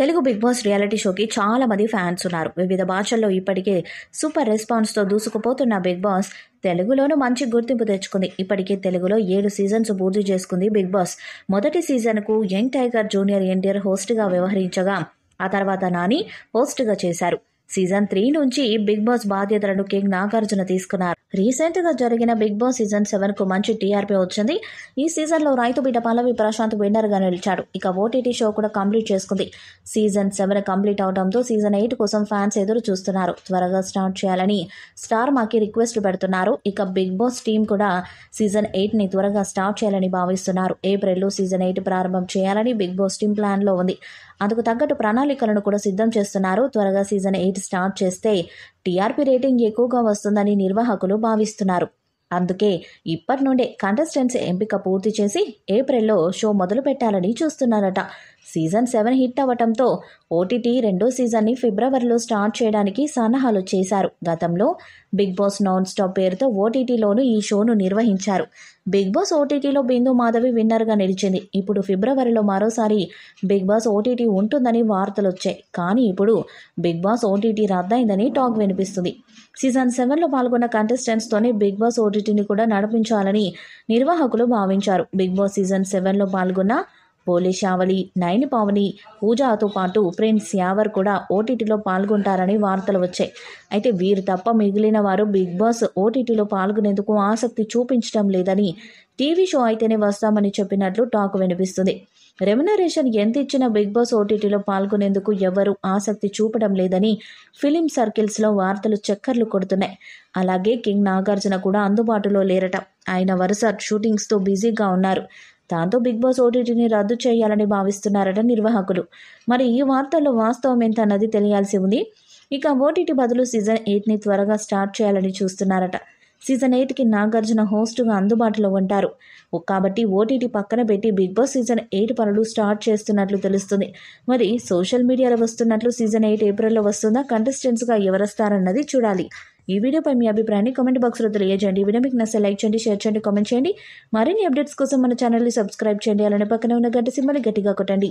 Telugu big boss reality షోకి చాలా మంది ఫ్యాన్స్ ఉన్నారు. వివిధ భాషల్లో ఇప్పటికే సూపర్ రెస్పాన్స్తో దూసుకుపోతున్న బిగ్ బాస్ తెలుగులోనూ మంచి గుర్తింపు తెచ్చుకుంది. ఇప్పటికే తెలుగులో 7 సీజన్స్ పూర్తి చేసుకుంది బిగ్ బాస్. మొదటి సీజన్కు యంగ్ టైగర్ జూనియర్ ఎన్టీఆర్ హోస్ట్గా వ్యవహరించగా ఆ తర్వాత నాని హోస్ట్గా చేశారు. సీజన్ 3 నుంచి బిగ్ బాస్ బాధ్యతలను కింగ్ నాగార్జున తీసుకున్నారు. రీసెంట్ గా జరిగిన బిగ్ బాస్ సీజన్ 7 కు మంచి టీఆర్పీ వచ్చింది. ఈ సీజన్ లో రైతు బిడ్డ పల్లవి ప్రశాంత్ విన్నర్ గా నిలిచాడు. ఇక ఓటీటీ షో కూడా కంప్లీట్ చేసుకుంది. సీజన్ 7 కంప్లీట్ అవడంతో సీజన్ 8 కోసం ఫ్యాన్స్ ఎదురు చూస్తున్నారు. త్వరగా స్టార్ట్ చేయాలని స్టార్ మాకి రిక్వెస్ట్ పెడుతున్నారు. ఇక బిగ్ బాస్ టీం కూడా సీజన్ 8 ని త్వరగా స్టార్ట్ చేయాలని భావిస్తున్నారు. ఏప్రిల్లో సీజన్ 8 ప్రారంభం చేయాలని బిగ్ బాస్ టీం ప్లాన్ లో ఉంది. అందుకు తగ్గట్టు ప్రణాళికలను కూడా సిద్ధం చేస్తున్నారు. త్వరగా సీజన్ 8 స్టార్ట్ చేస్తే టీఆర్పీ రేటింగ్ ఎక్కువగా వస్తుందని నిర్వాహకులు భావిస్తున్నారు. అందుకే ఇప్పటి నుండే కంటెస్టెంట్స్ ఎంపిక పూర్తి చేసి ఏప్రిల్లో షో మొదలు పెట్టాలని చూస్తున్నారట. సీజన్ 7 హిట్ అవ్వటంతో ఓటీటీ రెండో సీజన్ని ఫిబ్రవరిలో స్టార్ట్ చేయడానికి సన్నాహాలు చేశారు. గతంలో బిగ్ బాస్ నాన్ స్టాప్ పేరుతో ఓటీటీలోనూ ఈ షోను నిర్వహించారు. బిగ్ బాస్ ఓటీటీలో బిందు మాధవి విన్నర్గా నిలిచింది. ఇప్పుడు ఫిబ్రవరిలో మరోసారి బిగ్ బాస్ ఓటీటీ ఉంటుందని వార్తలు వచ్చాయి. కానీ ఇప్పుడు బిగ్ బాస్ ఓటీటీ రద్దయిందని టాక్ వినిపిస్తుంది. సీజన్ 7లో పాల్గొన్న కంటెస్టెంట్స్తోనే బిగ్ బాస్ ఓటీటీని కూడా నడిపించాలని నిర్వాహకులు భావించారు. బిగ్ బాస్ సీజన్ 7లో పాల్గొన్న పోలీస్ యావలి, నయని పావని, పూజాతో పాటు ప్రిన్స్ యావర్ కూడా ఓటీటీలో పాల్గొంటారని వార్తలు వచ్చాయి. అయితే వీరు తప్ప మిగిలిన వారు బిగ్ బాస్ ఓటీటీలో పాల్గొనేందుకు ఆసక్తి చూపించడం లేదని, టీవీ షో అయితేనే వస్తామని చెప్పినట్లు టాక్ వినిపిస్తుంది. రెమ్యునరేషన్ ఎంత ఇచ్చినా బిగ్ బాస్ ఓటీటీలో పాల్గొనేందుకు ఎవరూ ఆసక్తి చూపడం లేదని ఫిలిం సర్కిల్స్లో వార్తలు చక్కర్లు కొడుతున్నాయి. అలాగే కింగ్ నాగార్జున కూడా అందుబాటులో లేరట. ఆయన వరుస షూటింగ్స్తో బిజీగా ఉన్నారు. దాంతో బిగ్ బాస్ ఓటీటీని రద్దు చేయాలని భావిస్తున్నారట నిర్వాహకులు. మరి ఈ వార్తల్లో వాస్తవం ఎంత అన్నది తెలియాల్సి ఉంది. ఇక ఓటీటీ బదులు సీజన్ 8ని త్వరగా స్టార్ట్ చేయాలని చూస్తున్నారట. సీజన్ 8కి నాగార్జున హోస్ట్గా అందుబాటులో ఉంటారు. కాబట్టి ఓటీటీ పక్కన పెట్టి బిగ్ బాస్ సీజన్ 8 పనులు స్టార్ట్ చేస్తున్నట్లు తెలుస్తుంది. మరి సోషల్ మీడియాలో వస్తున్నట్లు సీజన్ 8 ఏప్రిల్లో వస్తుందా? కంటెస్టెంట్స్గా ఎవరొస్తారన్నది చూడాలి. ఈ వీడియోపై మీ అభిప్రాయాన్ని కామెంట్ బాక్స్లో తెలియజేయండి. ఈ వీడియో మీకు నచ్చితే లైక్ చేయండి, షేర్ చేయండి, కామెంట్ చేయండి. మరిన్ని అప్డేట్స్ కోసం మన ఛానల్ని సబ్స్క్రైబ్ చేయండి. అలానే పక్కన ఉన్న గంట సింబల్ని గట్టిగా కొట్టండి.